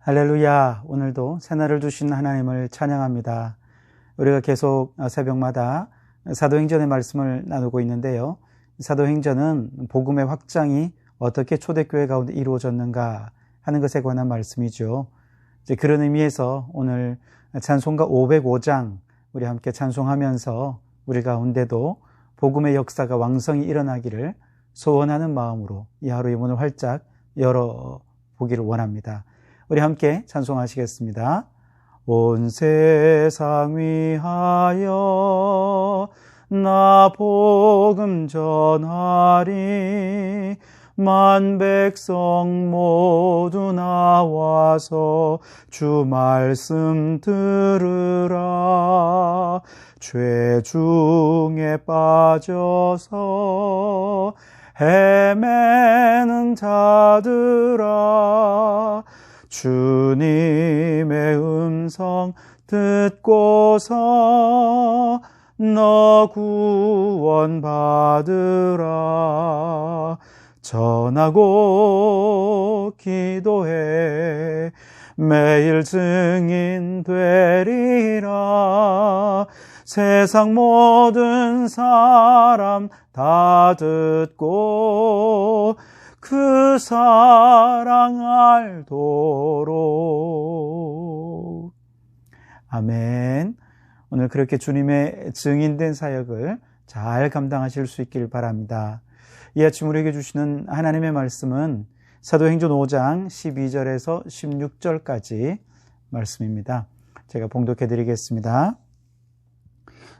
할렐루야. 오늘도 새날을 주신 하나님을 찬양합니다. 우리가 계속 새벽마다 사도행전의 말씀을 나누고 있는데요. 사도행전은 복음의 확장이 어떻게 초대교회 가운데 이루어졌는가 하는 것에 관한 말씀이죠. 이제 그런 의미에서 오늘 찬송가 505장 우리 함께 찬송하면서 우리 가운데도 복음의 역사가 왕성히 일어나기를 소원하는 마음으로 이 하루의 문을 활짝 열어보기를 원합니다. 우리 함께 찬송하시겠습니다. 온 세상 위하여 나 복음 전하리. 만 백성 모두 나와서 주 말씀 들으라. 죄 중에 빠져서 헤매는 자들아, 주님의 음성 듣고서 너 구원 받으라. 전하고 기도해 매일 증인 되리라. 세상 모든 사람 다 듣고 그 사랑 알도록. 아멘. 오늘 그렇게 주님의 증인된 사역을 잘 감당하실 수 있길 바랍니다. 이 아침 우리에게 주시는 하나님의 말씀은 사도행전 5장 12절에서 16절까지 말씀입니다. 제가 봉독해 드리겠습니다.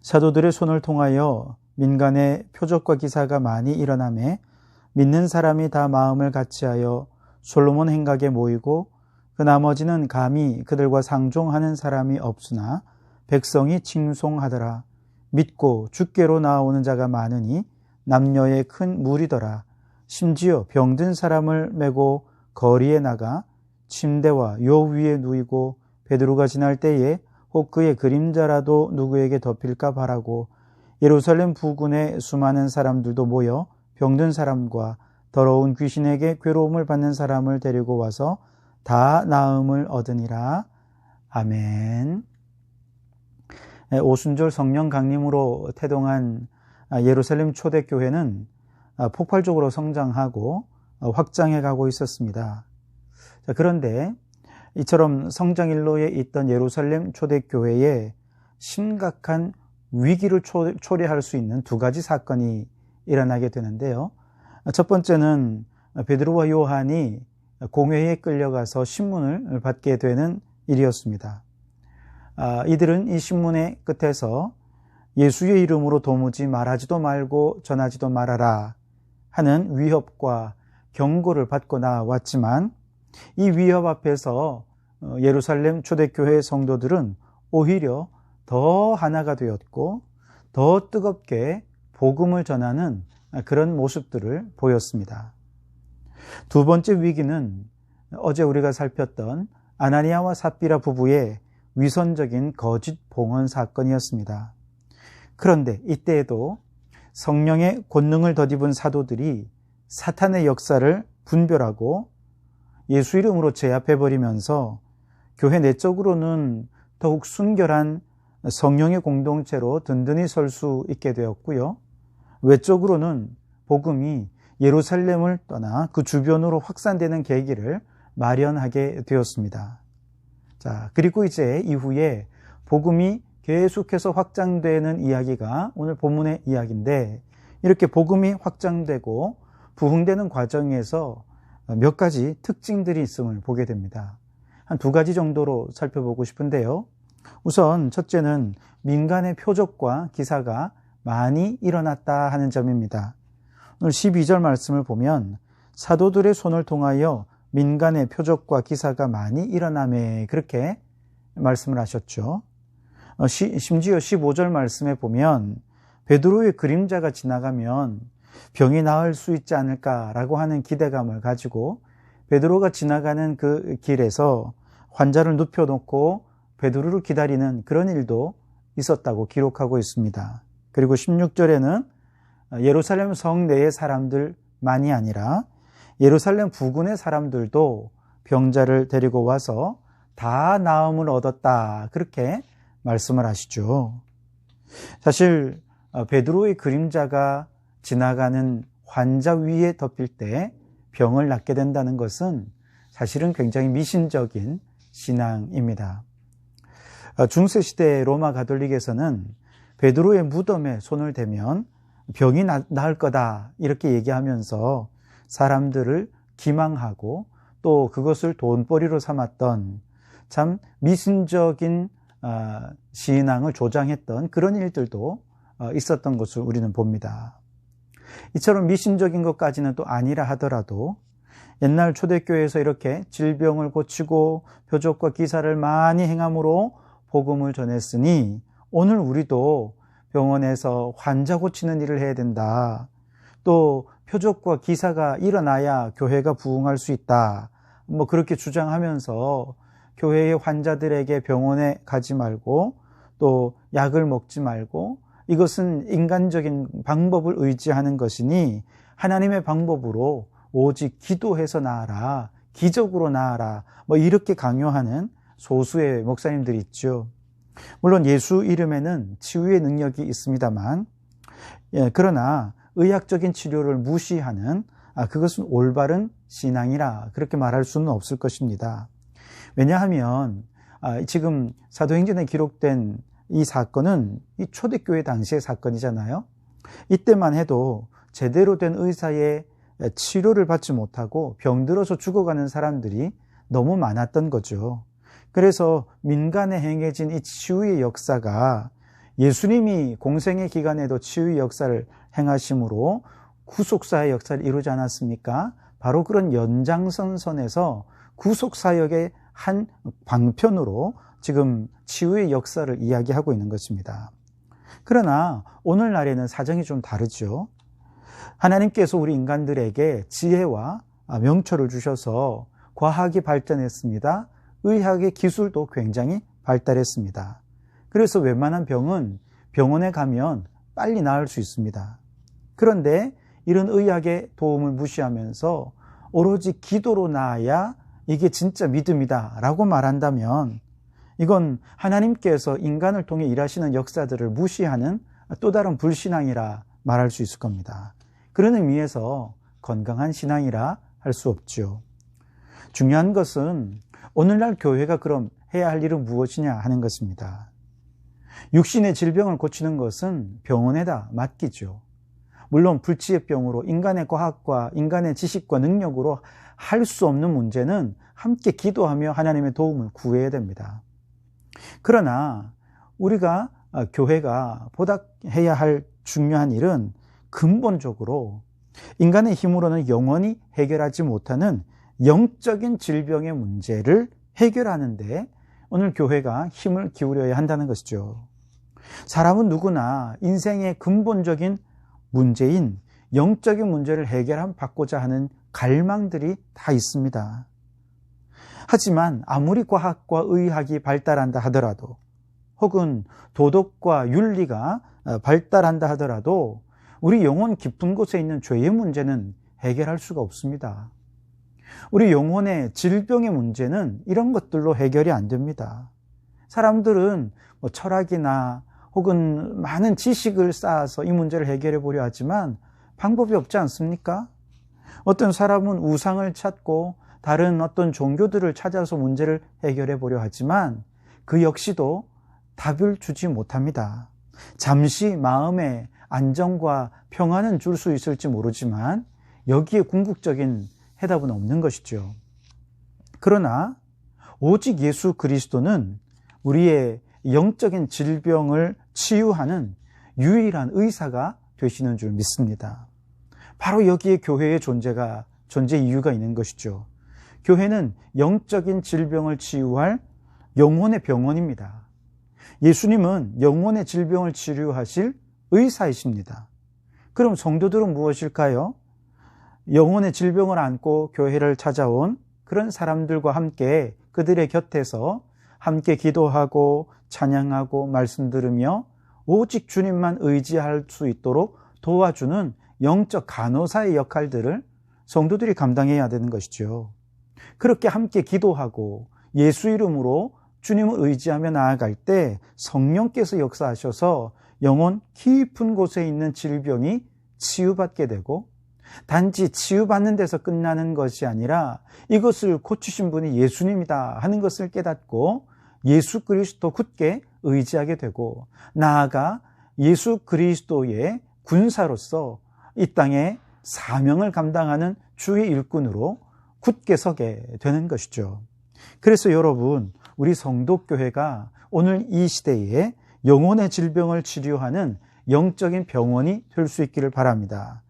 사도들의 손을 통하여 민간의 표적과 기사가 많이 일어나매 믿는 사람이 다 마음을 같이하여 솔로몬 행각에 모이고 그 나머지는 감히 그들과 상종하는 사람이 없으나 백성이 칭송하더라. 믿고 주께로 나아오는 자가 많으니 남녀의 큰 무리더라. 심지어 병든 사람을 메고 거리에 나가 침대와 요 위에 누이고 베드로가 지날 때에 혹 그의 그림자라도 누구에게 덮일까 바라고 예루살렘 부근에 수많은 사람들도 모여 병든 사람과 더러운 귀신에게 괴로움을 받는 사람을 데리고 와서 다 나음을 얻으니라. 아멘. 오순절 성령 강림으로 태동한 예루살렘 초대교회는 폭발적으로 성장하고 확장해 가고 있었습니다. 그런데 이처럼 성장일로에 있던 예루살렘 초대교회에 심각한 위기를 초래할 수 있는 두 가지 사건이 일어나게 되는데요. 첫 번째는 베드로와 요한이 공회에 끌려가서 신문을 받게 되는 일이었습니다. 이들은 이 신문의 끝에서 예수의 이름으로 도무지 말하지도 말고 전하지도 말아라 하는 위협과 경고를 받고 나왔지만 이 위협 앞에서 예루살렘 초대교회 성도들은 오히려 더 하나가 되었고 더 뜨겁게 복음을 전하는 그런 모습들을 보였습니다. 두 번째 위기는 어제 우리가 살폈던 아나니아와 삽비라 부부의 위선적인 거짓 봉헌 사건이었습니다. 그런데 이때에도 성령의 권능을 덧입은 사도들이 사탄의 역사를 분별하고 예수 이름으로 제압해버리면서 교회 내적으로는 더욱 순결한 성령의 공동체로 든든히 설 수 있게 되었고요. 외적으로는 복음이 예루살렘을 떠나 그 주변으로 확산되는 계기를 마련하게 되었습니다. 자, 그리고 이제 이후에 복음이 계속해서 확장되는 이야기가 오늘 본문의 이야기인데, 이렇게 복음이 확장되고 부흥되는 과정에서 몇 가지 특징들이 있음을 보게 됩니다. 한 두 가지 정도로 살펴보고 싶은데요. 우선 첫째는 민간의 표적과 기사가 많이 일어났다 하는 점입니다. 오늘 12절 말씀을 보면 사도들의 손을 통하여 민간의 표적과 기사가 많이 일어나매 그렇게 말씀을 하셨죠. 심지어 15절 말씀에 보면 베드로의 그림자가 지나가면 병이 나을 수 있지 않을까라고 하는 기대감을 가지고 베드로가 지나가는 그 길에서 환자를 눕혀놓고 베드로를 기다리는 그런 일도 있었다고 기록하고 있습니다. 그리고 16절에는 예루살렘 성 내의 사람들만이 아니라 예루살렘 부근의 사람들도 병자를 데리고 와서 다 나음을 얻었다. 그렇게 말씀을 하시죠. 사실 베드로의 그림자가 지나가는 환자 위에 덮일 때 병을 낫게 된다는 것은 사실은 굉장히 미신적인 신앙입니다. 중세시대 로마 가톨릭에서는 베드로의 무덤에 손을 대면 병이 나을 거다 이렇게 얘기하면서 사람들을 기망하고 또 그것을 돈벌이로 삼았던 참 미신적인 신앙을 조장했던 그런 일들도 있었던 것을 우리는 봅니다. 이처럼 미신적인 것까지는 또 아니라 하더라도 옛날 초대교회에서 이렇게 질병을 고치고 표적과 기사를 많이 행함으로 복음을 전했으니 오늘 우리도 병원에서 환자 고치는 일을 해야 된다. 또 표적과 기사가 일어나야 교회가 부흥할 수 있다. 그렇게 주장하면서 교회의 환자들에게 병원에 가지 말고 또 약을 먹지 말고 이것은 인간적인 방법을 의지하는 것이니 하나님의 방법으로 오직 기도해서 나아라, 기적으로 나아라, 이렇게 강요하는 소수의 목사님들이 있죠. 물론 예수 이름에는 치유의 능력이 있습니다만, 그러나 의학적인 치료를 무시하는 그것은 올바른 신앙이라 그렇게 말할 수는 없을 것입니다. 왜냐하면 지금 사도행전에 기록된 이 사건은 이 초대교회 당시의 사건이잖아요. 이때만 해도 제대로 된 의사의 치료를 받지 못하고 병들어서 죽어가는 사람들이 너무 많았던 거죠. 그래서 민간에 행해진 이 치유의 역사가 예수님이 공생의 기간에도 치유의 역사를 행하심으로 구속사의 역사를 이루지 않았습니까? 바로 그런 연장선에서 구속사역의 한 방편으로 지금 치유의 역사를 이야기하고 있는 것입니다. 그러나 오늘날에는 사정이 좀 다르죠. 하나님께서 우리 인간들에게 지혜와 명철을 주셔서 과학이 발전했습니다. 의학의 기술도 굉장히 발달했습니다. 그래서 웬만한 병은 병원에 가면 빨리 나을 수 있습니다. 그런데 이런 의학의 도움을 무시하면서 오로지 기도로 나아야 이게 진짜 믿음이다 라고 말한다면 이건 하나님께서 인간을 통해 일하시는 역사들을 무시하는 또 다른 불신앙이라 말할 수 있을 겁니다. 그런 의미에서 건강한 신앙이라 할 수 없죠. 중요한 것은 오늘날 교회가 그럼 해야 할 일은 무엇이냐 하는 것입니다. 육신의 질병을 고치는 것은 병원에다 맡기죠. 물론 불치의 병으로 인간의 과학과 인간의 지식과 능력으로 할 수 없는 문제는 함께 기도하며 하나님의 도움을 구해야 됩니다. 그러나 우리가 교회가 보다 해야 할 중요한 일은 근본적으로 인간의 힘으로는 영원히 해결하지 못하는 영적인 질병의 문제를 해결하는데 오늘 교회가 힘을 기울여야 한다는 것이죠. 사람은 누구나 인생의 근본적인 문제인 영적인 문제를 해결받고자 하는 갈망들이 다 있습니다. 하지만 아무리 과학과 의학이 발달한다 하더라도 혹은 도덕과 윤리가 발달한다 하더라도 우리 영혼 깊은 곳에 있는 죄의 문제는 해결할 수가 없습니다. 우리 영혼의 질병의 문제는 이런 것들로 해결이 안 됩니다. 사람들은 철학이나 혹은 많은 지식을 쌓아서 이 문제를 해결해 보려 하지만 방법이 없지 않습니까? 어떤 사람은 우상을 찾고 다른 어떤 종교들을 찾아서 문제를 해결해 보려 하지만 그 역시도 답을 주지 못합니다. 잠시 마음의 안정과 평안은 줄 수 있을지 모르지만 여기에 궁극적인 해답은 없는 것이죠. 그러나 오직 예수 그리스도는 우리의 영적인 질병을 치유하는 유일한 의사가 되시는 줄 믿습니다. 바로 여기에 교회의 존재 이유가 있는 것이죠. 교회는 영적인 질병을 치유할 영혼의 병원입니다. 예수님은 영혼의 질병을 치료하실 의사이십니다. 그럼 성도들은 무엇일까요? 영혼의 질병을 안고 교회를 찾아온 그런 사람들과 함께 그들의 곁에서 함께 기도하고 찬양하고 말씀 들으며 오직 주님만 의지할 수 있도록 도와주는 영적 간호사의 역할들을 성도들이 감당해야 되는 것이죠. 그렇게 함께 기도하고 예수 이름으로 주님을 의지하며 나아갈 때 성령께서 역사하셔서 영혼 깊은 곳에 있는 질병이 치유받게 되고, 단지 치유받는 데서 끝나는 것이 아니라 이것을 고치신 분이 예수님이다 하는 것을 깨닫고 예수 그리스도 굳게 의지하게 되고, 나아가 예수 그리스도의 군사로서 이 땅에 사명을 감당하는 주의 일꾼으로 굳게 서게 되는 것이죠. 그래서 여러분, 우리 성도교회가 오늘 이 시대에 영혼의 질병을 치료하는 영적인 병원이 될 수 있기를 바랍니다.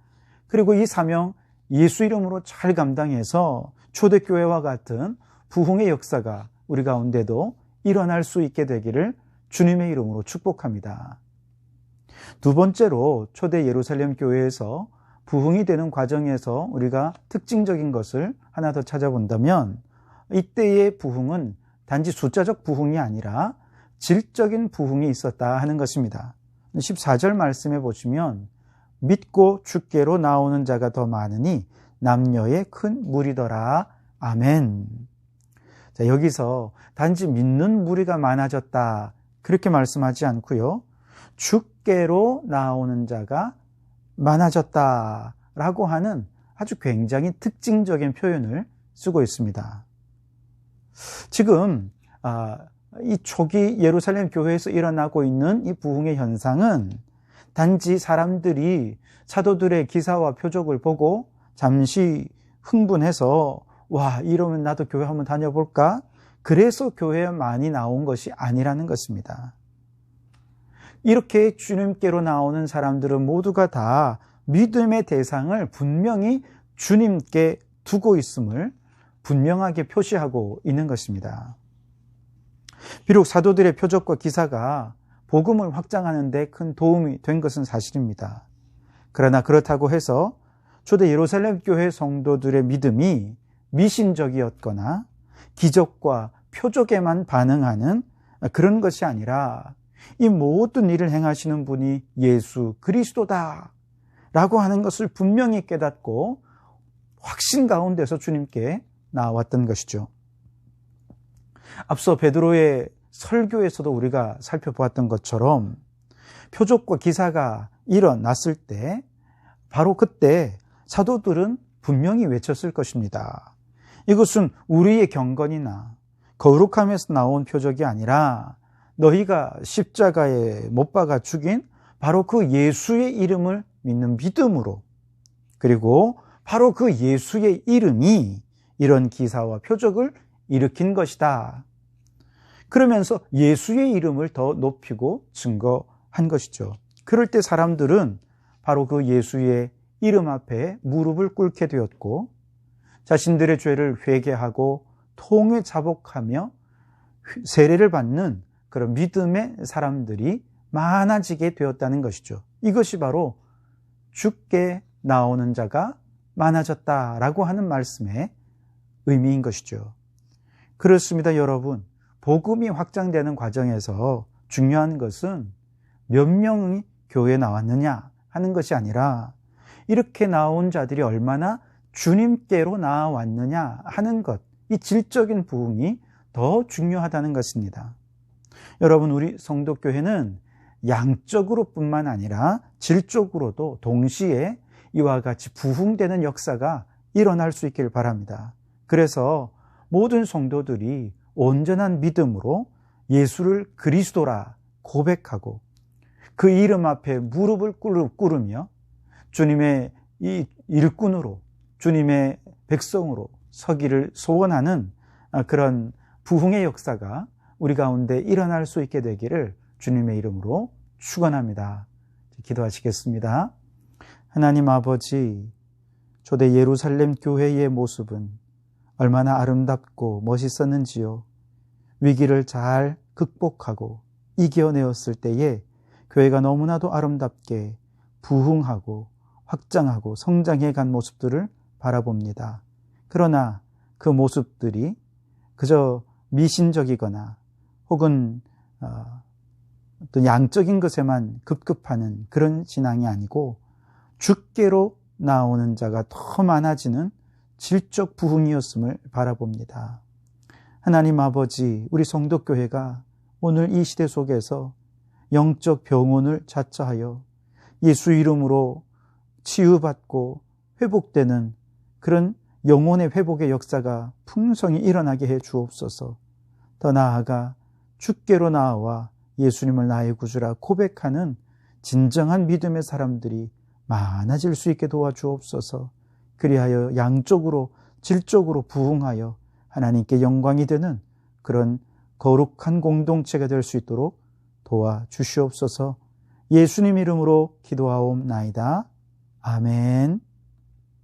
그리고 이 사명 예수 이름으로 잘 감당해서 초대교회와 같은 부흥의 역사가 우리 가운데도 일어날 수 있게 되기를 주님의 이름으로 축복합니다. 두 번째로 초대 예루살렘 교회에서 부흥이 되는 과정에서 우리가 특징적인 것을 하나 더 찾아본다면, 이때의 부흥은 단지 숫자적 부흥이 아니라 질적인 부흥이 있었다 하는 것입니다. 14절 말씀해 보시면 믿고 주께로 나오는 자가 더 많으니 남녀의 큰 무리더라. 아멘. 자, 여기서 단지 믿는 무리가 많아졌다 그렇게 말씀하지 않고요, 주께로 나오는 자가 많아졌다라고 하는 아주 굉장히 특징적인 표현을 쓰고 있습니다. 지금 이 초기 예루살렘 교회에서 일어나고 있는 이 부흥의 현상은 단지 사람들이 사도들의 기사와 표적을 보고 잠시 흥분해서 와, 이러면 나도 교회 한번 다녀볼까? 그래서 교회에 많이 나온 것이 아니라는 것입니다. 이렇게 주님께로 나오는 사람들은 모두가 다 믿음의 대상을 분명히 주님께 두고 있음을 분명하게 표시하고 있는 것입니다. 비록 사도들의 표적과 기사가 복음을 확장하는 데 큰 도움이 된 것은 사실입니다. 그러나 그렇다고 해서 초대 예루살렘 교회 성도들의 믿음이 미신적이었거나 기적과 표적에만 반응하는 그런 것이 아니라 이 모든 일을 행하시는 분이 예수 그리스도다 라고 하는 것을 분명히 깨닫고 확신 가운데서 주님께 나왔던 것이죠. 앞서 베드로의 설교에서도 우리가 살펴보았던 것처럼 표적과 기사가 일어났을 때 바로 그때 사도들은 분명히 외쳤을 것입니다. 이것은 우리의 경건이나 거룩함에서 나온 표적이 아니라 너희가 십자가에 못 박아 죽인 바로 그 예수의 이름을 믿는 믿음으로, 그리고 바로 그 예수의 이름이 이런 기사와 표적을 일으킨 것이다. 그러면서 예수의 이름을 더 높이고 증거한 것이죠. 그럴 때 사람들은 바로 그 예수의 이름 앞에 무릎을 꿇게 되었고 자신들의 죄를 회개하고 통회 자복하며 세례를 받는 그런 믿음의 사람들이 많아지게 되었다는 것이죠. 이것이 바로 주께 나오는 자가 많아졌다라고 하는 말씀의 의미인 것이죠. 그렇습니다, 여러분. 복음이 확장되는 과정에서 중요한 것은 몇 명이 교회에 나왔느냐 하는 것이 아니라 이렇게 나온 자들이 얼마나 주님께로 나아왔느냐 하는 것, 이 질적인 부흥이 더 중요하다는 것입니다. 여러분, 우리 성도교회는 양적으로 뿐만 아니라 질적으로도 동시에 이와 같이 부흥되는 역사가 일어날 수 있기를 바랍니다. 그래서 모든 성도들이 온전한 믿음으로 예수를 그리스도라 고백하고 그 이름 앞에 무릎을 꿇으며 주님의 이 일꾼으로, 주님의 백성으로 서기를 소원하는 그런 부흥의 역사가 우리 가운데 일어날 수 있게 되기를 주님의 이름으로 축원합니다. 기도하시겠습니다. 하나님 아버지, 초대 예루살렘 교회의 모습은 얼마나 아름답고 멋있었는지요. 위기를 잘 극복하고 이겨내었을 때에 교회가 너무나도 아름답게 부흥하고 확장하고 성장해 간 모습들을 바라봅니다. 그러나 그 모습들이 그저 미신적이거나 혹은 어떤 양적인 것에만 급급하는 그런 신앙이 아니고 주께로 나오는 자가 더 많아지는 질적 부흥이었음을 바라봅니다. 하나님 아버지, 우리 성도교회가 오늘 이 시대 속에서 영적 병원을 자처하여 예수 이름으로 치유받고 회복되는 그런 영혼의 회복의 역사가 풍성히 일어나게 해 주옵소서. 더 나아가 주께로 나아와 예수님을 나의 구주라 고백하는 진정한 믿음의 사람들이 많아질 수 있게 도와주옵소서. 그리하여 양적으로 질적으로 부흥하여 하나님께 영광이 되는 그런 거룩한 공동체가 될 수 있도록 도와주시옵소서. 예수님 이름으로 기도하옵나이다. 아멘.